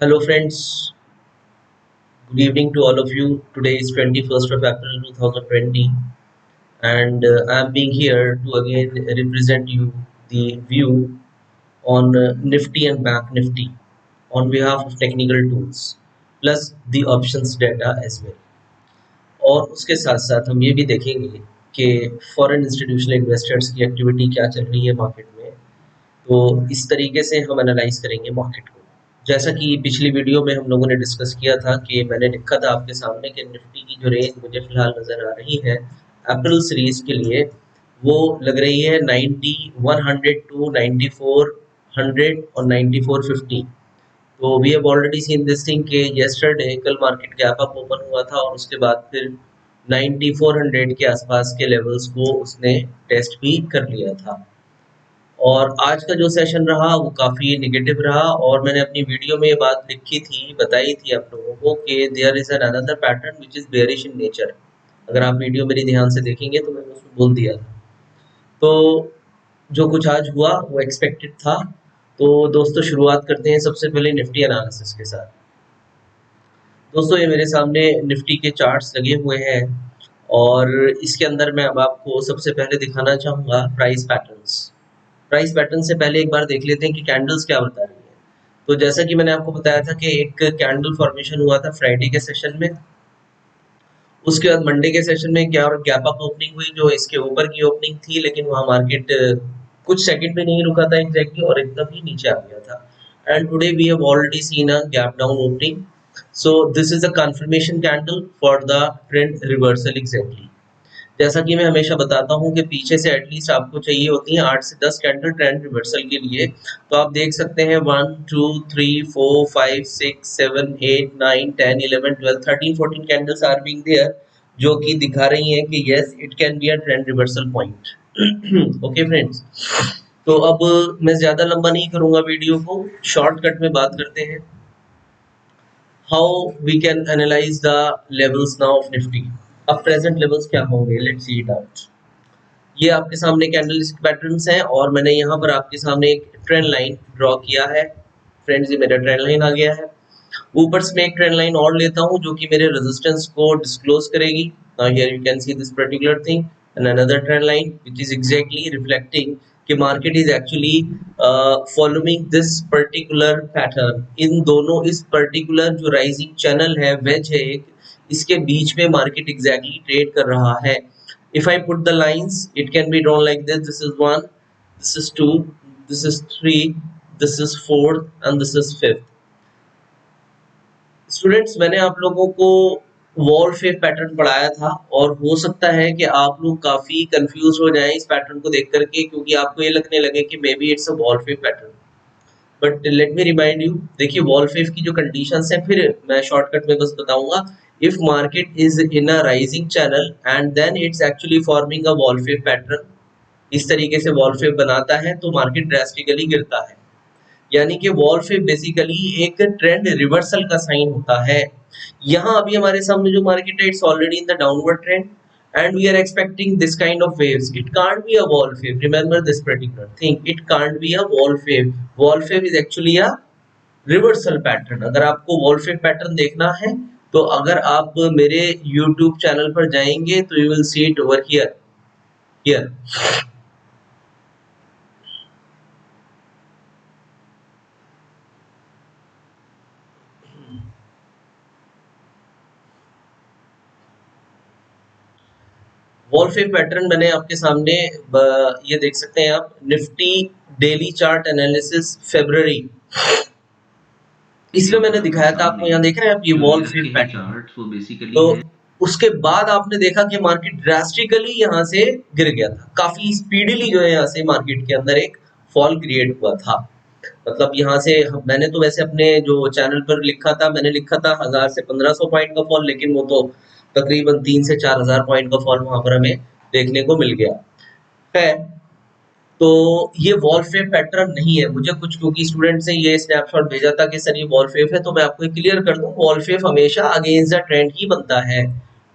Hello friends, good evening to all of you. Today is 21st of April 2020 and I am being here to again represent you the view on Nifty and Bank Nifty on behalf of technical tools plus the options data as well. और उसके साथ साथ हम ये भी देखेंगे कि foreign institutional investors की एक्टिविटी क्या चल रही है मार्केट में। तो इस तरीके से हम एनालाइज करेंगे मार्केट को। जैसा कि पिछली वीडियो में हम लोगों ने डिस्कस किया था कि मैंने लिखा था आपके सामने कि निफ्टी की जो रेंज मुझे फिलहाल नज़र आ रही है अप्रैल सीरीज के लिए वो लग रही है 9100 टू 9400 और 9450। तो we have already seen this thing कि यस्टरडे कल मार्केट गैप अप ओपन हुआ था और उसके बाद फिर 9400 के आसपास के लेवल्स को उसने टेस्ट भी कर लिया था। और आज का जो सेशन रहा वो काफ़ी नेगेटिव रहा और मैंने अपनी वीडियो में ये बात लिखी थी, बताई थी आप लोगों को कि there is an another pattern which is bearish in nature. अगर आप वीडियो मेरी ध्यान से देखेंगे तो मैंने उसमें बोल दिया था। तो जो कुछ आज हुआ वो एक्सपेक्टेड था। तो दोस्तों शुरुआत करते हैं सबसे पहले निफ्टी एनालिसिस के साथ। दोस्तों ये मेरे सामने निफ्टी के चार्ट्स लगे हुए हैं और इसके अंदर मैं अब आपको सबसे पहले दिखाना चाहूँगा प्राइस पैटर्न्स। प्राइस पैटर्न से पहले एक बार देख लेते हैं कि कैंडल्स क्या बता रही है। तो जैसा कि मैंने आपको बताया था कि एक कैंडल फॉर्मेशन हुआ था फ्राइडे के सेशन में, उसके बाद मंडे के सेशन में क्या और गैप अप ओपनिंग हुई जो इसके ऊपर की ओपनिंग थी, लेकिन वहां मार्केट कुछ सेकंड भी नहीं रुका था एग्जैक्टली और एकदम ही नीचे आ गया था। And today we have already seen a gap down opening. So this is a confirmation candle for the trend reversal exactly. जैसा कि मैं हमेशा बताता हूं कि पीछे से एटलीस्ट आपको चाहिए होती है 8 से 10 कैंडल ट्रेंड रिवर्सल के लिए। तो आप देख सकते हैं 1 2 3 4 5 6 7 8 9 10 11 12 13 14 कैंडल्स आर बीइंग देयर जो कि दिखा रही हैं कि yes it can be a trend reversal point. Okay friends, तो अब मैं ज्यादा लंबा नहीं करूंगा वीडियो को, शॉर्टकट में बात करते हैं how we can analyse the levels now of Nifty. अब प्रेजेंट लेवल्स क्या होंगे, लेट्स सी इट आउट। ये आपके सामने कैंडलस्टिक पैटर्न्स हैं और मैंने यहाँ पर आपके सामने एक ट्रेंड लाइन ड्रॉ किया है। फ्रेंड्स ये मेरा ट्रेंड लाइन आ गया है। ऊपर से मैं एक ट्रेंड लाइन और लेता हूँ जो कि मेरे रेजिस्टेंस को डिस्क्लोज करेगी। Now here you can see this particular thing and another trend line which is exactly reflecting कि market is actually following this particular pattern. इन दोनों इस पर्टिकुलर जो राइजिंग चैनल है वेज है एक, इसके बीच में मार्केट एग्जैक्टली ट्रेड कर रहा है। If I put the lines, it can be drawn like this. This is 1, this is 2, this is 3, this is 4th and this is 5th. Students मैंने आप लोगों को वॉल फेव पैटर्न पढ़ाया था और हो सकता है कि आप लोग काफी कंफ्यूज हो जाएं इस पैटर्न को देख करके, क्योंकि आपको ये लगने लगे कि maybe it's a Wolfe wave pattern. But let me remind you, देखिए वॉल फेव की जो कंडीशंस हैं फिर मैं शॉर्टकट में बस बताऊंगा। If market is in a rising channel and then it's actually forming a Wolfe wave pattern, इस तरीके से वॉल फेव बनाता है तो मार्केट ड्रास्टिकली गिरता है। यानी कि वॉल फेव बेसिकली एक ट्रेंड रिवर्सल का साइन होता है। यहाँ अभी हमारे सामने जो मार्केट है it's already in the downward trend and we are expecting this kind of waves. It can't be a wall wave. Remember this particular thing. It can't be a wall wave. Wall wave is actually a reversal pattern. अगर आपको wall wave pattern देखना है तो अगर आप मेरे YouTube channel पर जाएंगे तो you will see it over here. Here. Wolfe wave pattern मैंने आपके सामने ये देख सकते हैं आप, Nifty daily chart analysis February, इसमें मैंने दिखाया था आपको। यहाँ देख रहे हैं आप ये वॉल फेव पैटर्न। वो बेसिकली तो है। उसके बाद आपने देखा कि मार्केट ड्रास्टिकली यहाँ से गिर गया था, काफी स्पीडीली जो है यहाँ से मार्केट के अंदर एक फॉल क्रिएट हुआ था। मतलब यहाँ से मैंने तो वैसे अपने जो चैनल पर लिखा था, मैंने लिखा था 1000 से 1500 पॉइंट का फॉल, लेकिन वो तो तकरीबन 3 से 4000 पॉइंट का फॉल वहां पर हमें देखने को मिल गया है। तो ये वॉल फेव पैटर्न नहीं है। मुझे कुछ क्योंकि स्टूडेंट ने ये स्नैपशॉट भेजा था कि सर ये वॉल फेव है, तो मैं आपको क्लियर कर दूं, वॉल फेव हमेशा अगेंस्ट द ट्रेंड ही बनता है,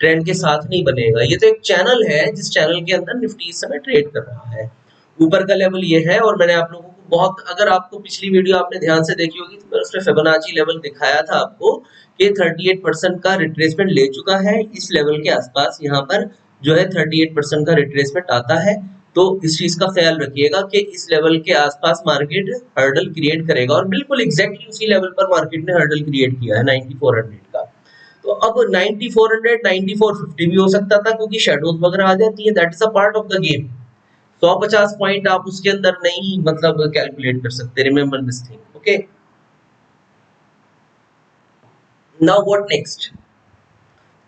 ट्रेंड के साथ नहीं बनेगा। ये तो एक चैनल है जिस चैनल के अंदर निफ्टी इस समय ट्रेड कर रहा है। ऊपर का लेवल ये है और मैंने आप लोगों को बहुत, अगर आपको पिछली वीडियो आपने ध्यान से देखी होगी तो मैंने उसमें फिबोनाची लेवल दिखाया था आपको कि 38% का रिट्रेसमेंट ले चुका है इस लेवल के आसपास। यहाँ पर जो है 38% का रिट्रेसमेंट आता है, तो इस चीज का ख्याल रखिएगा कि इस लेवल के आसपास मार्केट हर्डल क्रिएट करेगा, और बिल्कुल एग्जैक्टली उसी लेवल पर मार्केट ने हर्डल क्रिएट किया है 9400 का। तो अब 9400 9450 भी हो सकता था, क्योंकि शेडोज वगैरह आ जाती है, that is a part of the game. 150 point आप उसके अंदर नहीं मतलब कैलकुलेट कर सकते, remember this thing, okay. Now what next?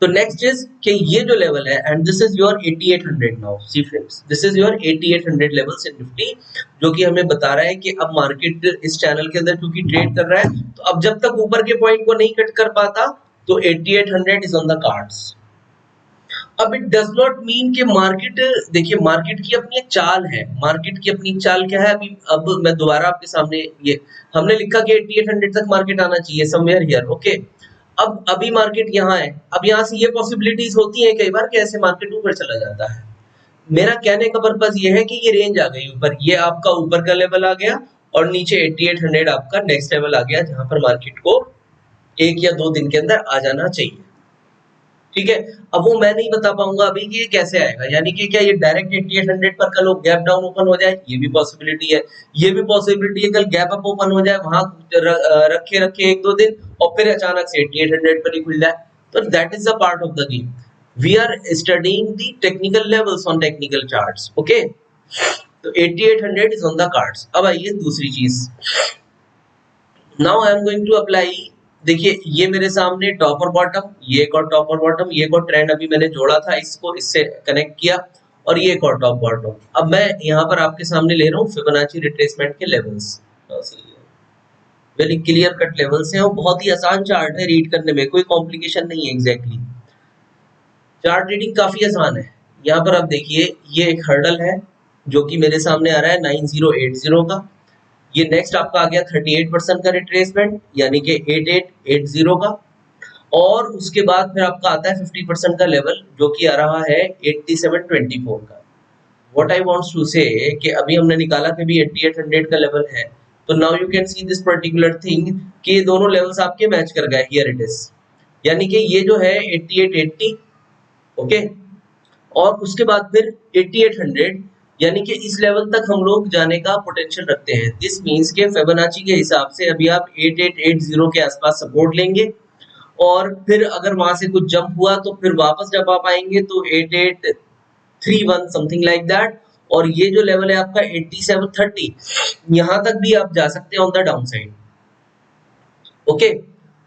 तो नेक्स्ट इज कि ये जो लेवल है, and this is your 8800 now, see friends, this is your 8800 levels in Nifty, जो कि हमें बता रहा है कि अब मार्केट इस चैनल के अंदर क्योंकि ट्रेड कर रहा है, तो अब जब तक ऊपर के पॉइंट को नहीं कट कर पाता तो 8800 इज ऑन द कार्ड्स। अब इट डज नॉट मीन कि मार्केट, देखिए मार्केट की अपनी एक चाल है, मार्केट की अपनी चाल क्या है, अभी अब मैं दोबारा आपके सामने, ये हमने लिखा कि 8800 तक मार्केट आना चाहिए, समवेयर हियर, ओके। अब अभी मार्केट यहाँ है, अब यहाँ से ये पॉसिबिलिटीज होती है कई बार कि ऐसे मार्केट ऊपर चला जाता है। मेरा कहने का पर्पज ये है कि ये रेंज आ गई ऊपर, ये आपका ऊपर का लेवल आ गया, और नीचे 8800 आपका नेक्स्ट लेवल आ गया, जहां पर मार्केट को 1 या 2 दिन के अंदर आ जाना चाहिए, ठीक है। अब वो मैं नहीं बता पाऊंगा अभी कि ये कैसे आएगा, यानी कि क्या ये डायरेक्ट 8800 पर कल गैप डाउन ओपन हो जाए, ये भी पॉसिबिलिटी है। ये भी पॉसिबिलिटी है कल गैप अप ओपन हो जाए, वहां रखे रखे 1-2 दिन, और फिर अचानक से 8800 पर ही खुल जाए। तो that is a part of the game. We are studying the technical levels on technical charts, okay. तो 8800 इज ऑन द कार्ड्स। अब आइए दूसरी चीज, now I am going to apply. देखिए ये मेरे सामने टॉप और बॉटम, ये एक और टॉप और बॉटम, ये एक और ट्रेंड अभी मैंने जोड़ा था, इसको इससे कनेक्ट किया, और ये एक और टॉप बॉटम। अब मैं यहाँ पर आपके सामने ले रहा हूँ फिबोनाची रिट्रेसमेंट के levels, very clear cut levels हैं, और बहुत ही आसान चार्ट है रीड करने में, कोई कॉम्प्लिकेशन नहीं है, एग्जैक्टली चार्ट रीडिंग काफी आसान है। यहाँ पर आप देखिए ये एक हर्डल है जो कि मेरे सामने आ रहा है 9080 का, ये नेक्स्ट आपका आ गया 38% का रिट्रेसमेंट, यानी कि 8880 का, और उसके बाद फिर आपका आता है 50% का लेवल जो कि आ रहा है 8724 का। व्हाट आई वांट्स टू से कि अभी हमने निकाला कि भी 8800 का लेवल है, तो now you can see this particular thing कि ये दोनों लेवल्स आपके मैच कर गए, हियर इट इज, यानी कि ये जो है 8880, ओके, और उसके बाद फिर 8800, यानी कि इस लेवल तक हम लोग जाने का पोटेंशियल रखते हैं। दिस मींस के फिबोनाची के हिसाब से अभी आप 8880 के आसपास सपोर्ट लेंगे, और फिर अगर वहां से कुछ जंप हुआ तो फिर वापस जब आप आएंगे तो 8831 समथिंग लाइक दैट, और ये जो लेवल है आपका 8730, यहां तक भी आप जा सकते हैं on the down side, okay.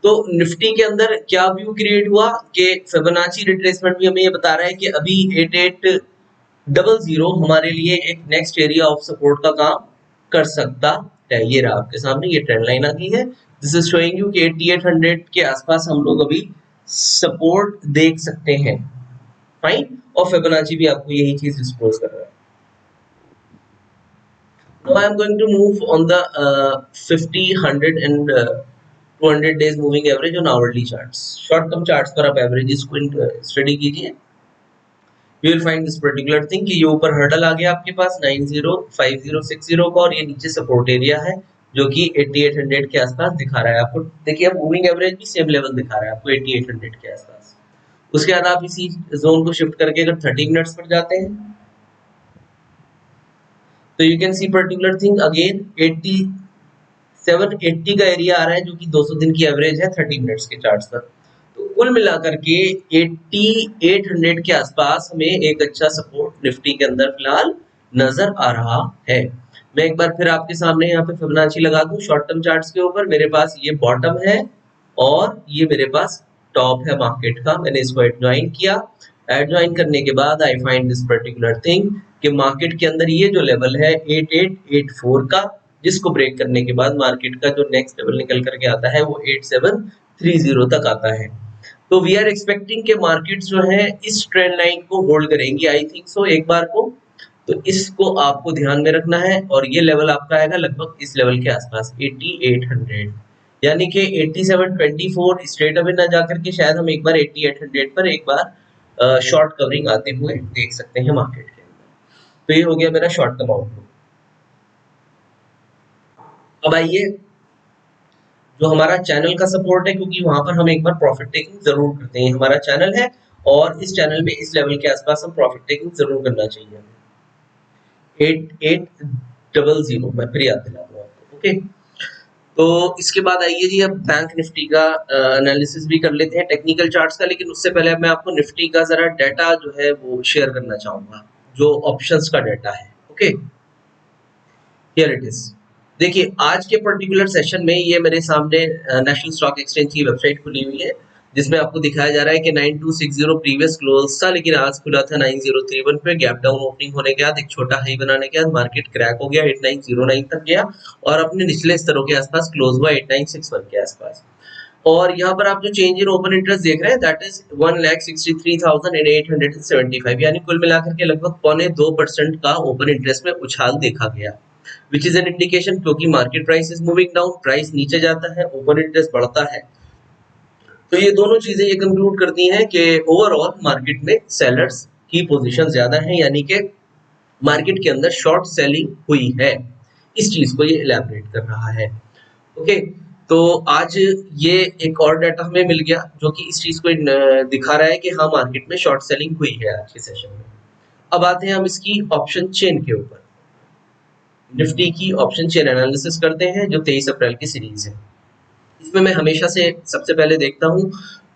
तो निफ्टी के अंदर क्या व्यू क्रिएट हुआ कि फिबोनाची रिट्रेसमेंट भी हमें ये बता रहा है कि अभी 8800 हमारे लिए एक नेक्स्ट एरिया ऑफ सपोर्ट का काम कर सकता है। ये रहा आपके सामने, ये ट्रेंड लाइन आ गई है, दिस इज शोइंग यू कि 8800 के आसपास हम लोग अभी सपोर्ट देख सकते हैं, फाइन, और फिबोनाची भी आपको यही चीज डिस्क्लोज कर रहा है। Now I am going to move on the 50, 100 and 200 days moving average on hourly charts. Short term charts पर आप averages को स्टडी कीजिए, you will find this particular thing कि ये ऊपर हर्डल आ गया आपके पास 905060 का, और ये नीचे सपोर्ट एरिया है जो कि 8800 के आसपास दिखा रहा है आपको। देखिए अब मूविंग एवरेज भी सेम लेवल दिखा रहा है आपको 8800 के आसपास। उसके बाद आप इसी जोन को शिफ्ट करके अगर 30 मिनट्स पर जाते हैं तो you can C particular thing again 8780 का एरिया आ रहा है जो कि 200 दिन की एवरेज है 30 मिनट्स के चार्ट्स पर। तो कुल मिलाकर के 8800 के आसपास हमें एक अच्छा सपोर्ट निफ्टी के अंदर फिलहाल नजर आ रहा है। मैं एक बार फिर आपके सामने यहाँ पे फिबोनाची लगा दूं शॉर्ट टर्म चार्ट्स के ऊपर, मेरे पास ये बॉटम है और ये मेरे पास टॉप है मार्केट का। मैंने इसको एड ज्वाइन किया, एड ज्वाइन करने के बाद I find this particular thing कि मार्केट के अंदर ये जो लेवल है 8884 का, जिसको ब्रेक करने के बाद मार्केट का जो नेक्स्ट लेवल निकल करके आता है वो 8730 तक आता है। तो वी आर एक्सपेक्टिंग कि मार्केट जो है इस ट्रेंड लाइन को होल्ड करेंगी, आई थिंक सो एक बार को। तो इसको आपको ध्यान में रखना है, और ये लेवल आपका आएगा लगभग इस लेवल के आसपास 8800, यानी कि 8724 स्ट्रेट अवे ना जाकर के शायद हम एक बार 8800 पर एक बार शॉर्ट कवरिंग आते हुए देख सकते हैं मार्केट के अंदर। तो ये हो गया मेरा शॉर्ट टर्म आउटलुक। अब आइए, जो हमारा चैनल का सपोर्ट है, क्योंकि वहां पर हम एक बार प्रॉफिट टेकिंग जरूर करते हैं, हमारा चैनल है और इस चैनल में इस लेवल के आसपास हम प्रॉफिट टेकिंग जरूर करना चाहिए। 8800, मैं फिर याद दिला दूं आपको। ओके, तो इसके बाद आइए जी, अब बैंक निफ्टी का एनालिसिस भी कर लेते हैं, टेक्निकल चार्ट्स का। लेकिन उससे पहले मैं आपको निफ्टी का जरा डाटा जो है वो शेयर करना चाहूंगा, जो ऑप्शंस का डाटा है। Okay, here it is. देखिए, आज के पर्टिकुलर सेशन में ये मेरे सामने नेशनल स्टॉक एक्सचेंज की वेबसाइट खुली हुई है, जिसमें आपको दिखाया जा रहा है कि 9260 प्रीवियस क्लोज था, लेकिन आज खुला था 9031 पे। गैप डाउन ओपनिंग होने के बाद एक छोटा हाई बनाने के बाद मार्केट क्रैक हो गया, 8909 तक गया और अपने निचले स्तरों के आसपास क्लोज हुआ 8961 के आसपास। और यहाँ पर आप जो चेंज इन ओपन इंटरेस्ट देख रहे हैं, दैट इज 1,63,875, यानी कुल मिलाकर के लगभग 0.2% का ओपन इंटरेस्ट में उछाल देखा गया, विच इज एन इंडिकेशन, क्योंकि market price is moving down, price नीचे जाता है, ओपन इंटरेस्ट बढ़ता है। तो ये दोनों चीजें ये कंक्लूड करती हैं कि ओवरऑल मार्केट में सेलर्स की पोजीशन ज्यादा है, यानी कि मार्केट के अंदर शॉर्ट सेलिंग हुई है। इस चीज को ये इलैबोरेट कर रहा है। ओके, तो आज ये एक और डाटा हमें मिल गया जो कि इस चीज को दिखा रहा है कि हाँ, मार्केट में शॉर्ट सेलिंग हुई है आज के सेशन में। अब आते हैं हम इसकी ऑप्शन चेन के ऊपर, निफ्टी की ऑप्शन चेन एनालिसिस करते हैं, जो 23 अप्रैल की सीरीज है। इसमें मैं हमेशा से सबसे पहले देखता हूँ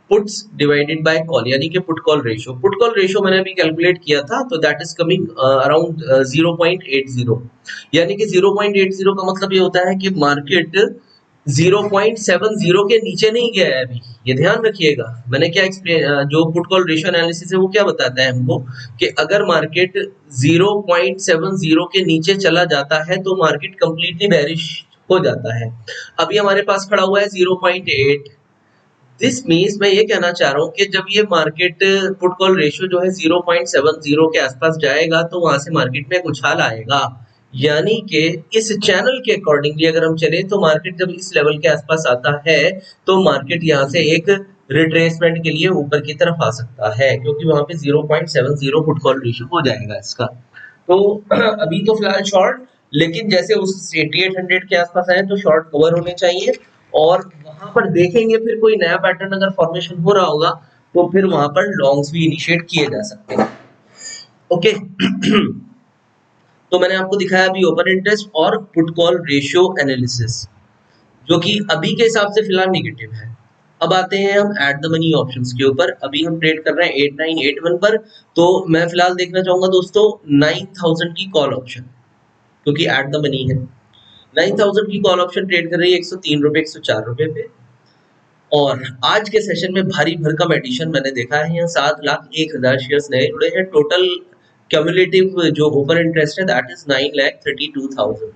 पुट्स डिवाइडेड बाय कॉल, यानी कि put call ratio. Put call ratio मैंने अभी कैलकुलेट किया था, तो दैट इज कमिंग अराउंड 0.80, यानी कि 0.80 का मतलब ये होता है कि मार्केट 0.70 के नीचे नहीं गया है अभी। ये ध्यान रखिएगा, मैंने क्या एक्सप्लेन, जो पुट कॉल रेशियो एनालिसिस है वो क्या बताता है हमको कि अगर मार्केट 0.70 के नीचे चला जाता है तो मार्केट कंप्लीटली बेरिश हो जाता है। अभी हमारे पास खड़ा हुआ है 0.8। दिस मीन्स मैं ये कहना चाह रहा हूँ कि जब ये मार्केट पुट कॉल रेशियो जो है 0.70 के आसपास जाएगा तो वहां से मार्केट में एक उछाल आएगा, यानी कि इस चैनल के अकॉर्डिंगली अगर हम चले तो मार्केट जब इस लेवल के आसपास आता है तो मार्केट यहाँ से एक रिट्रेसमेंट के लिए ऊपर की तरफ आ सकता है, क्योंकि वहां पे 0.70 पुट कॉल रेशियो हो जाएगा इसका। तो अभी तो फिलहाल शॉर्ट, लेकिन जैसे उस 8800 के आसपास आए तो शॉर्ट कवर होने चाहिए, और वहां पर देखेंगे फिर कोई नया पैटर्न अगर फॉर्मेशन हो रहा होगा तो फिर वहां पर लॉन्ग्स भी इनिशिएट किए जा सकते हैं। ओके, तो मैंने आपको दिखाया अभी ओपन इंटरेस्ट और पुट कॉल रेशियो एनालिसिस, जो कि अभी के हिसाब से फिलहाल निगेटिव है। अब आते हैं हम एट द मनी ऑप्शंस के ऊपर। अभी हम ट्रेड कर रहे हैं 8981 पर, तो मैं फिलहाल देखना चाहूंगा दोस्तों 9000 की कॉल ऑप्शन, क्योंकि एट द मनी है। 9000 की कॉल ऑप्शन ट्रेड कर रही है 103 रुपए 104 रुपए पे, और आज के सेशन में भारी भरकम एडिशन मैंने देखा है, यहाँ 7,01,000 शेयर्स नए जुड़े हैं। टोटल क्यूमुलेटिव जो ओपन इंटरेस्ट है दैट इज 9,32,000।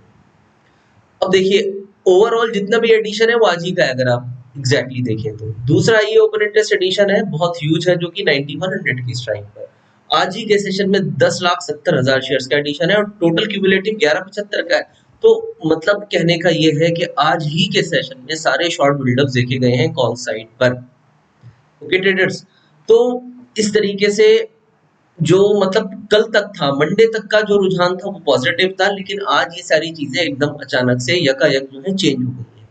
अब देखिए, ओवरऑल जितना भी एडिशन है वो आज ही का है, अगर आप एग्जैक्टली देखें तो। दूसरा ये ओपन इंटरेस्ट एडिशन है, बहुत ह्यूज है, जो कि 9100 की स्ट्राइक पर आज ही के सेशन में 10,70,000 शेयर्स का एडिशन है, और टोटल क्यूमुलेटिव 1175 का है। तो मतलब कहने का ये है कि आज ही के सेशन में सारे शॉर्ट बिल्डअप देखे गए हैं कॉल साइड पर। ओके ट्रेडर्स, तो इस तरीके से जो मतलब कल तक था, मंडे तक का जो रुझान था वो पॉजिटिव था, लेकिन आज ये सारी चीजें एकदम अचानक से यकायक जो है चेंज हो गई है।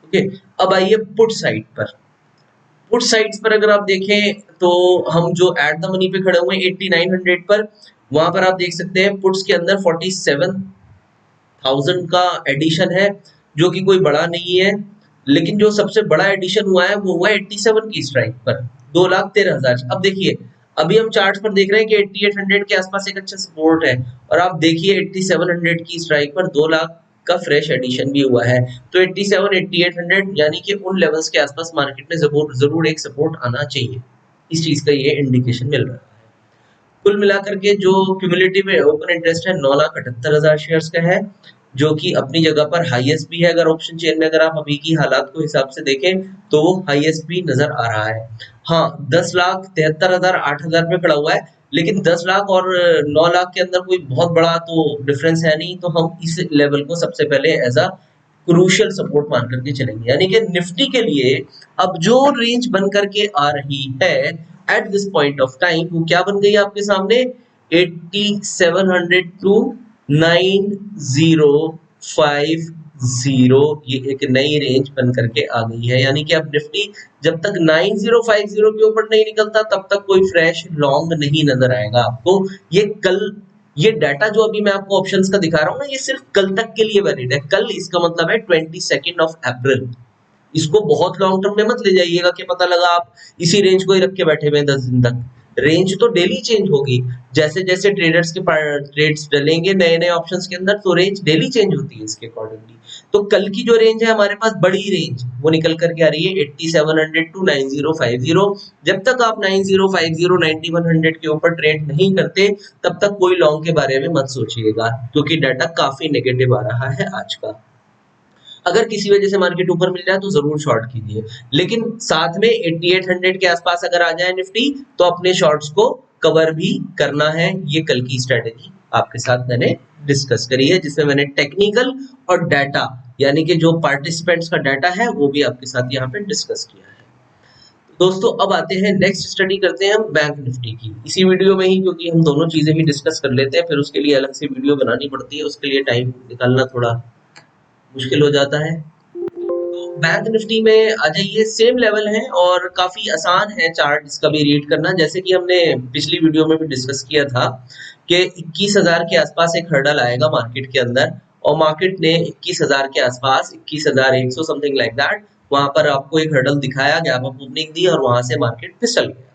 ओके, अब आइए पुट साइड पर। पुट साइड्स पर अगर आप देखें तो हम जो एट द मनी पे खड़े हुए हैं 8900 पर, वहां पर आप देख सकते हैं पुट्स के अंदर 47,000 का एडिशन है, जो कि कोई बड़ा नहीं है। लेकिन जो सबसे बड़ा एडिशन हुआ है वो हुआ 87 की स्ट्राइक पर, 2,13,000। अब देखिए, अभी हम चार्ट्स पर देख रहे हैं कि 8800 के आसपास एक अच्छा सपोर्ट है, और आप देखिए 8700 की स्ट्राइक पर 2 लाख का फ्रेश एडिशन भी हुआ है। तो 87 8800 यानी कि उन लेवल्स के आसपास मार्केट में जरूर एक सपोर्ट आना चाहिए, इस चीज का ये इंडिकेशन मिल रहा है। कुल मिलाकर के जो क्यूमुलेटिव ओपन इंटरेस्ट है 9,78,000 शेयर्स का है, जो कि अपनी जगह पर हाईएस्ट भी है। अगर ऑप्शन चेन में अगर आप अभी की हालात को हिसाब से देखें तो वो हाईएस्ट भी नजर आ रहा है। हाँ, 10,73,000 8,000 पे खड़ा हुआ है, लेकिन 10 लाख और 9 लाख के अंदर कोई बहुत बड़ा तो डिफरेंस है नहीं, तो हम इस लेवल को सबसे पहले एज अ क्रूशियल सपोर्ट मान करके चलेंगे। यानी कि निफ्टी के लिए अब जो रेंज बन करके आ रही है at this point of time, वो क्या बन गई आपके सामने, 8700 टू 9050 जीरो, ये एक नई रेंज बन करके आ गई है। यानी कि अब निफ्टी जब तक 9050 के ऊपर नहीं निकलता तब तक कोई फ्रेश लॉन्ग नहीं नजर आएगा आपको। ये कल, ये डाटा जो अभी मैं आपको ऑप्शंस का दिखा रहा हूँ ना, ये सिर्फ कल तक के लिए वैलिड है। कल इसका मतलब है 22 अप्रैल। इसको बहुत लॉन्ग टर्म में मत ले जाइएगा कि पता लगा आप इसी रेंज को ही रख के बैठे हुए हैं 10 दिन तक। रेंज तो डेली चेंज होगी, जैसे जैसे ट्रेडर्स के ट्रेड्स डलेंगे नए नए ऑप्शंस के अंदर, तो रेंज डेली चेंज होती है इसके अकॉर्डिंगली। तो कल की जो रेंज है हमारे पास, बड़ी रेंज, वो निकल करके आ रही है 8700 टू 9050। जब तक आप 9050 9100 के ऊपर ट्रेड नहीं करते तब तक कोई लॉन्ग के बारे में मत सोचिएगा, क्योंकि डाटा काफी नेगेटिव आ रहा है आज का। अगर किसी वजह से मार्केट ऊपर मिल जाए तो जरूर शॉर्ट कीजिए, लेकिन साथ में 8800 के आसपास अगर आ जाए निफ्टी तो अपने शॉर्ट्स को कवर भी करना है। ये कल की स्ट्रेटेजी आपके साथ मैंने डिस्कस करी है, जिसमें मैंने टेक्निकल और डाटा, यानी कि जो पार्टिसिपेंट्स का डाटा है वो भी आपके साथ यहाँ पे डिस्कस किया है। दोस्तों अब आते हैं नेक्स्ट स्टडी करते हैं हम बैंक निफ्टी की, इसी वीडियो में ही, क्योंकि हम दोनों चीजें ही डिस्कस कर लेते हैं, फिर उसके लिए अलग से वीडियो बनानी पड़ती है, उसके लिए टाइम निकालना थोड़ा मुश्किल हो जाता है। तो बैंक निफ्टी में आ जाइए, सेम लेवल है और काफी आसान है चार्ट इसका भी रीड करना, जैसे कि हमने पिछली वीडियो में भी डिस्कस किया था कि 21,000 के आसपास एक हर्डल आएगा मार्केट के अंदर, और मार्केट ने 21,000 के आसपास 21,100 समथिंग लाइक दैट, वहां पर आपको एक हर्डल दिखाया, गैप अप ओपनिंग दी और वहां से मार्केट फिसल गया।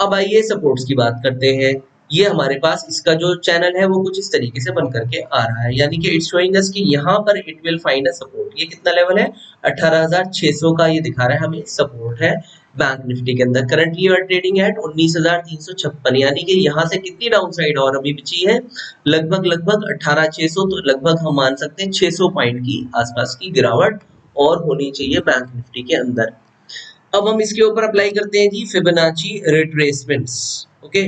अब आइए सपोर्ट्स की बात करते हैं। ये हमारे पास इसका जो चैनल है वो कुछ इस तरीके से बन करके आ रहा है, यानी कि इट्स शोइंग अस कि यहाँ पर it will find a support. ये कितना लेवल है, 18,600 का ये दिखा रहा है हमें सपोर्ट है बैंक निफ्टी के अंदर। Currently you are trading at 19,356, यानी कि यहाँ से कितनी डाउन साइड और अभी बची है, लगभग लगभग 18,600, तो लगभग हम मान सकते हैं 600 पॉइंट की आसपास की गिरावट और होनी चाहिए बैंक निफ्टी के अंदर। अब हम इसके ऊपर अप्लाई करते हैं जी फिबोनाची रिट्रेसमेंट्स। ओके,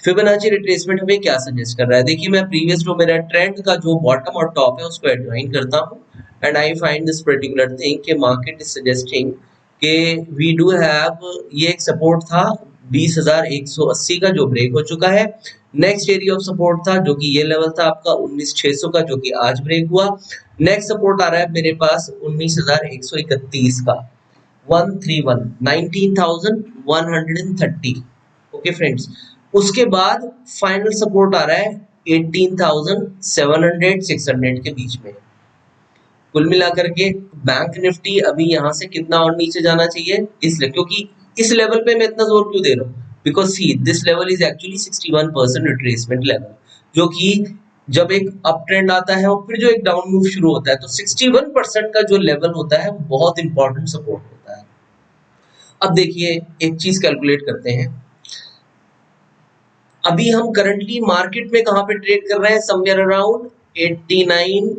फिबोनाची रिट्रेसमेंट हमें क्या सजेस्ट कर रहा है, देखिए मैं प्रीवियस जो मेरा ट्रेंड का जो बॉटम और टॉप है उसको एडजॉइन करता हूँ, and I find this particular thing कि मार्केट इज सजेस्टिंग कि वी डू हैव, ये एक सपोर्ट था 20,180 का जो ब्रेक हो चुका है। नेक्स्ट एरिया ऑफ सपोर्ट था जो कि ये लेवल था आपका 19,600 का, जो कि आज ब्रेक हुआ। नेक्स्ट सपोर्ट आ रहा है मेरे पास 19,131 का, 131, 19,130। ओके फ्रेंड्स, उसके बाद फाइनल सपोर्ट आ रहा है 18,700 600 के बीच में। कुल मिलाकर के बैंक निफ्टी अभी यहाँ से कितना और नीचे जाना चाहिए, इसलिए क्योंकि इस लेवल पे मैं इतना जोर क्यों दे रहा हूँ, because see this level is actually 61% retracement level, जो कि जब एक अप ट्रेंड आता है और फिर जो एक डाउन मूव शुरू होता है तो 61% का जो लेवल होता है वो बहुत इंपॉर्टेंट सपोर्ट होता है। अब देखिए एक चीज कैलकुलेट करते हैं, अभी हम करंटली मार्केट में कहां पे ट्रेड कर रहे हैं, समवेयर अराउंड 89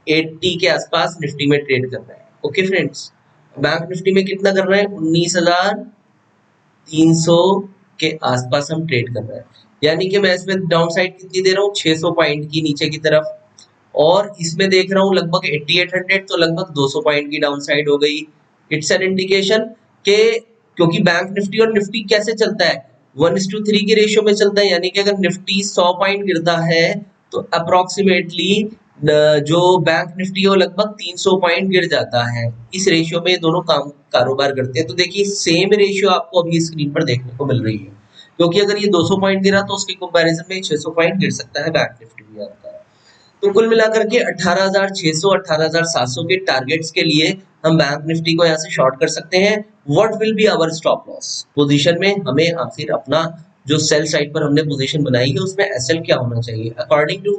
80 के आसपास निफ्टी में ट्रेड कर रहे हैं। ओके फ्रेंड्स, बैंक निफ्टी में कितना कर रहे हैं, 19,300 के आसपास हम ट्रेड कर रहे हैं, यानी कि मैं इसमें डाउन साइड कितनी दे रहा हूँ, 600 पॉइंट की नीचे की तरफ, और इसमें देख रहा हूँ लगभग 8800, तो लगभग 200 पॉइंट की डाउन साइड हो गई। इट्स एन इंडिकेशन के, क्योंकि बैंक निफ्टी और निफ्टी कैसे चलता है, 1:3 के रेशियो में चलता है, यानी कि अगर निफ्टी 100 पॉइंट गिरता है तो अप्रोक्सीमेटली जो बैंक निफ्टी है वो लगभग 300 पॉइंट गिर जाता है। इस रेशियो में दोनों काम कारोबार करते हैं। तो देखिए सेम रेशियो आपको अभी स्क्रीन पर देखने को मिल रही है, क्योंकि अगर ये 200 पॉइंट गिरा तो उसके कंपैरिजन में 600 पॉइंट गिर सकता है बैंक निफ्टी भी आपका। तो कुल मिलाकर के 18,600 18,700 के टारगेट्स के लिए हम बैंक निफ्टी को यहाँ से शॉर्ट कर सकते हैं। What will be our stop loss position में, हमें आखिर अपना जो सेल साइड पर हमने पोजीशन बनाई है उसमें एसएल क्या होना चाहिए अकॉर्डिंग टू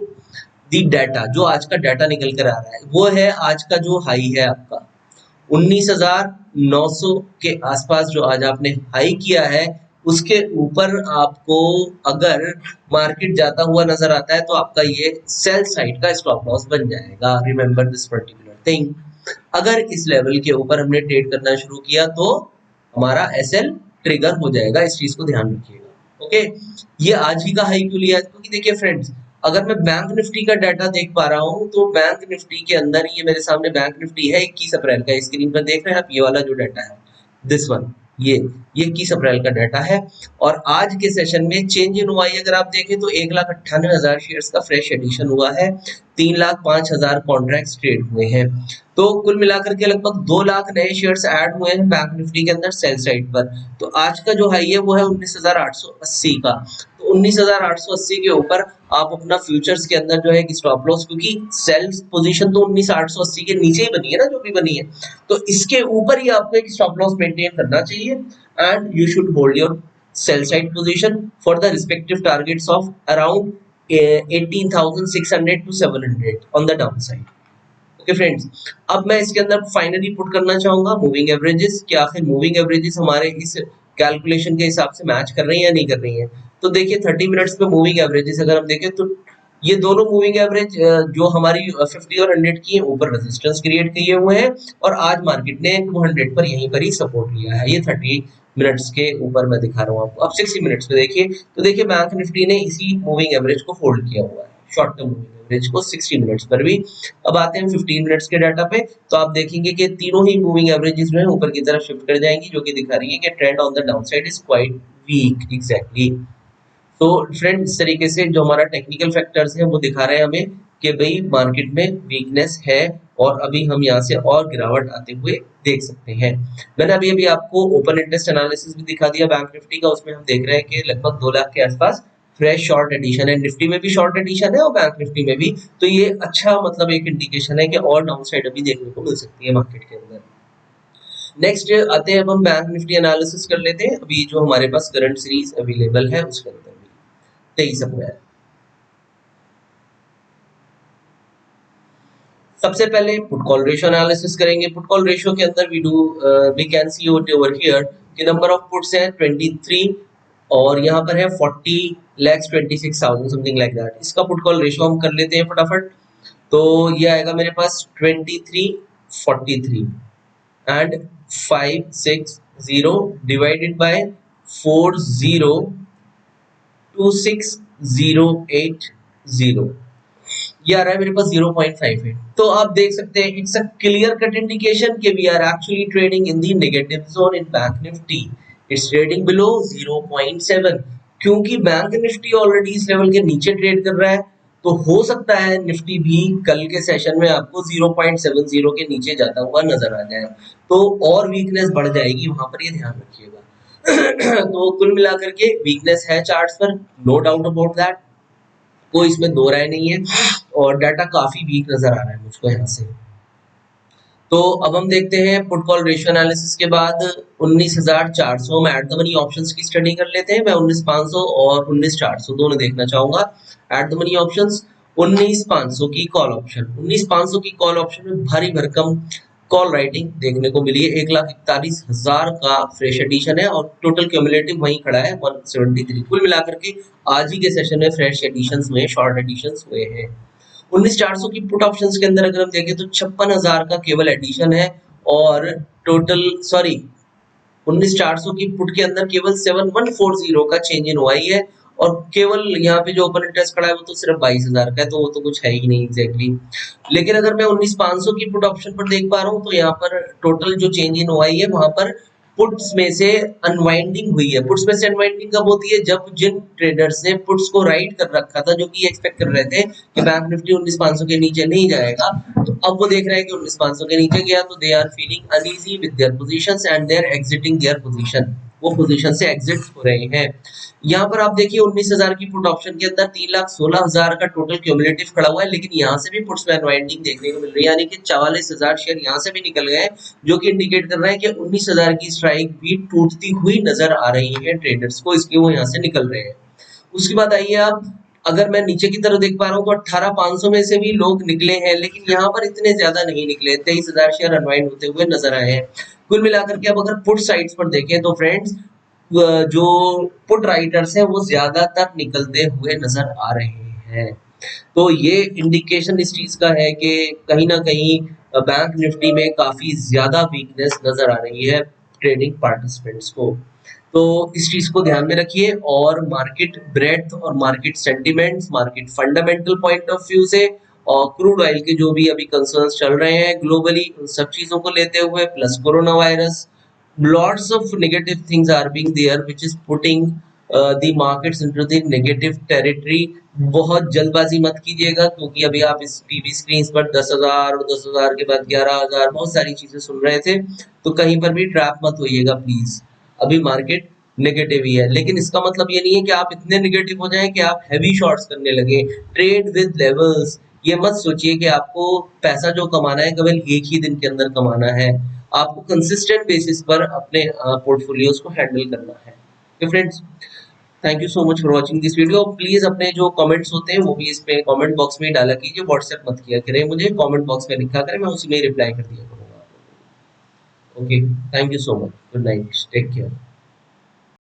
दी डाटा। जो आज का डाटा निकल कर आ रहा है वो है, आज का जो हाई है आपका 19,900 के आसपास, जो आज आपने हाई किया है उसके ऊपर आपको अगर मार्केट जाता हुआ नजर आता है तो आपका ये सेल साइड का स्टॉप लॉस बन जाएगा। रिमेंबर दिस पर्टिकुलर थिंग, अगर इस लेवल के ऊपर हमने ट्रेड करना शुरू किया तो हमारा एसएल ट्रिगर हो जाएगा, इस चीज को ध्यान रखिएगा। ओके, ये आज ही का हाई क्यों लिया, क्योंकि देखिए फ्रेंड्स, अगर मैं बैंक निफ्टी का डाटा देख पा रहा हूँ तो बैंक निफ्टी के अंदर, ये मेरे सामने बैंक निफ्टी है 21 अप्रैल का, स्क्रीन पर देख रहे हैं आप, ये वाला जो डाटा है दिस वन, ये ये 21 अप्रैल का डाटा है। और आज के सेशन में चेंज इन हुआ अगर आप देखें तो 1,98,000 शेयर्स का फ्रेश एडिशन हुआ है, 3,05,000 कॉन्ट्रैक्ट्स ट्रेड हुए हैं। तो कुल मिलाकर के लगभग 2 लाख नए शेयर्स ऐड हुए हैं बैंक निफ्टी के अंदर सेल साइड पर। तो आज का जो हाई है वो है 19,880 का। तो 19,880 के ऊपर आप अपना फ्यूचर्स के अंदर जो है कि स्टॉप लॉस, क्योंकि सेल्स पोजीशन तो 19,880 के नीचे ही बनी है ना, जो भी बनी है, तो इसके ऊपर ही आपको एक स्टॉप लॉस मेंटेन करना चाहिए and you should hold your sell side position for the respective targets of around 18,600 to 700 on the downside. Okay friends, अब मैं इसके अंदर फाइनली पुट करना चाहूंगा मूविंग एवरेजेस कि आखिर मूविंग एवरेजेस हमारे इस कैलकुलेशन के हिसाब से मैच कर रही हैं या नहीं कर रही हैं। तो देखिए 30 मिनट्स पे मूविंग एवरेजेस अगर हम देखें तो ये दोनों मूविंग एवरेज जो हमारी 50 और 100 की ऊपर रेजिस्टेंस क्रिएट किए हुए हैं और आज मार्केट ने 200 पर यहीं पर ही सपोर्ट लिया है। ये 30 मिनट्स के ऊपर मैं दिखा रहा हूँ आपको। अब 60 मिनट्स में देखिए तो देखिए बैंक निफ्टी ने इसी मूविंग एवरेज को होल्ड किया हुआ है, शॉर्ट टर्म मूविंग एवरेज को 60 मिनट्स पर भी। अब आते हैं 15 मिनट्स के डाटा पे, तो आप देखेंगे कि तीनों ही मूविंग एवरेजेस जो है ऊपर की तरफ शिफ्ट कर जाएंगी, जो कि दिखा रही है कि trend on the downside is quite weak. Exactly. तो फ्रेंड इस तरीके से जो हमारा टेक्निकल फैक्टर्स है वो दिखा रहे हैं हमें कि भाई मार्केट में वीकनेस है और अभी हम यहाँ से और गिरावट आते हुए देख सकते हैं। मैंने अभी अभी आपको ओपन इंटरेस्ट एनालिसिस भी दिखा दिया बैंक निफ्टी का, उसमें हम देख रहे हैं कि लगभग 2 लाख के आसपास फ्रेश शॉर्ट एडिशन है। निफ्टी में भी शॉर्ट एडिशन है और बैंक निफ्टी में भी। तो ये अच्छा मतलब एक इंडिकेशन है कि और डाउन साइड अभी देखने को मिल सकती है मार्केट के अंदर। नेक्स्ट आते हैं, अब हम बैंक निफ्टी एनालिसिस कर लेते हैं अभी जो हमारे पास करंट सीरीज अवेलेबल है उसके अंदर भी 23 अप्रैल। सबसे पहले पुट कॉल रेशियो एनालिसिस करेंगे। पुट कॉल रेशियो के अंदर we can see over here कि नंबर ऑफ पुट्स है 23 और यहाँ पर है 40,26,000 समथिंग लाइक दैट। इसका पुट कॉल रेशियो हम कर लेते हैं फटाफट। तो ये आएगा मेरे पास 2343 एंड 560 डिवाइडेड बाय 402608 ये आ रहा है मेरे पास 0.58। तो आप देख सकते हैं it's a clear cut indication कि we are actually trading in the negative zone in bank Nifty. It's trading below 0.7 क्योंकि बैंक निफ्टी ऑलरेडी इस लेवल के नीचे ट्रेड कर रहा है। तो हो सकता है निफ्टी भी कल के सेशन में आपको 0.70 के नीचे जाता हुआ नजर आ जाए, तो और वीकनेस बढ़ जाएगी वहां पर, ये ध्यान रखिएगा। तो कुल मिलाकर के वीकनेस है चार्ट्स पर, नो डाउट अबाउट दैट, कोई इसमें दो राय नहीं है और डाटा काफी वीक नजर आ रहा है मुझको यहाँ से। तो अब हम देखते हैं पुट कॉल रेशियो एनालिसिस के बाद 19,400 में एट द मनी ऑप्शंस की स्टडी कर लेते हैं। मैं 19,500 और 19,400 दोनों देखना चाहूंगा। एट द मनी ऑप्शंस 19,500 की कॉल ऑप्शन, 19,500 की कॉल ऑप्शन में भारी भरकम कॉल राइटिंग देखने को मिली है। 1,41,000 का फ्रेश एडिशन है और टोटल क्यूमुलेटिव वहीं खड़ा है 173। कुल मिलाकर के आज ही के सेशन में फ्रेश एडिशंस हुए, शॉर्ट एडिशंस हुए हैं। 19,400 की पुट ऑप्शंस के अंदर अगर हम देखें तो 56,000 का केवल एडिशन है और टोटल 19,400 की पुट के अंदर केवल 7,140 का चेंज इन हुआ ही है और केवल यहाँ पे जो ओपन इंटरेस्ट खड़ा है वो तो सिर्फ 22,000 का है, तो वो तो कुछ है ही नहीं एग्जैक्टली। लेकिन अगर मैं 19,500 की पुट ऑप्शन पर देख पा रहा हूँ तो यहाँ पर टोटल जो चेंज इन हुआ ही है वहां पर पुट्स में से अनवाइंडिंग हुई है। पुट्स में से अनवाइंडिंग कब होती है? जब जिन ट्रेडर्स ने पुट्स को राइट कर रखा था, जो कि एक्सपेक्ट कर रहे थे कि बैंक निफ्टी 19,500 के नीचे नहीं जाएगा, तो अब वो देख रहे हैं कि 19,500 के नीचे गया तो they are feeling uneasy with their positions and they are exiting their position, वो पोजीशन से एग्जिट हो रहे हैं। यहाँ पर आप देखिए 19,000 की पुट ऑप्शन के अंदर 3,16,000 का टोटल क्यूमुलेटिव खड़ा हुआ है, लेकिन यहाँ से भी पुट्स में अनवाइंडिंग देखने को मिल रही है, यानी कि 44,000 शेयर यहाँ से भी निकल गए, जो कि इंडिकेट कर रहा है कि 19,000 की स्ट्राइक भी टूटती हुई नजर आ रही है ट्रेडर्स को, इसलिए वो यहाँ से निकल रहे हैं। उसके बाद आइए आप, अगर मैं नीचे की तरफ देख पा रहा हूँ तो 18,500 में से भी लोग निकले हैं, लेकिन यहाँ पर इतने ज्यादा नहीं निकले, 23,000 शेयर अनवाइंड होते हुए नजर आए हैं। कुल मिलाकर के अब अगर पुट साइड्स पर देखें तो फ्रेंड्स जो पुट राइटर्स हैं वो ज्यादातर निकलते हुए नजर आ रहे हैं। तो ये इंडिकेशन इस चीज का है कि कहीं ना कहीं बैंक निफ्टी में काफी ज्यादा वीकनेस नजर आ रही है ट्रेडिंग पार्टिसिपेंट्स को। तो इस चीज को ध्यान में रखिए और मार्केट ब्रेड्थ और market sentiments, market fundamental point of view से और क्रूड ऑयल के जो भी अभी कंसर्न्स चल रहे हैं ग्लोबली, उन सब चीजों को लेते हुए plus corona virus lots of negative things are being there which is putting the markets into the negative territory. बहुत जल्दबाजी मत कीजिएगा क्योंकि अभी आप इस टीवी स्क्रीन पर 10,000 और 10,000 के बाद 11,000 बहुत सारी चीजें सुन रहे थे, तो कहीं पर भी ट्रैप मत होइएगा प्लीज। अभी मार्केट नेगेटिव ही है, लेकिन इसका मतलब ये नहीं है कि आप इतने नेगेटिव हो जाएं कि आप हैवी शॉर्ट्स करने लगे। ट्रेड विद लेवल्स, ये मत सोचिए कि आपको पैसा जो कमाना है केवल एक ही दिन के अंदर कमाना है। आपको कंसिस्टेंट बेसिस पर अपने पोर्टफोलियोज को हैंडल करना है। तो friends, thank you so much for watching this video. Please अपने जो कमेंट्स होते हैं वो भी इसमें कमेंट बॉक्स में डाला कीजिए, व्हाट्सएप मत किया करें, मुझे कमेंट बॉक्स में लिखा करें, मैं उसी में रिप्लाई कर दिया करूंगा। Okay, thank you so much, good night, take care.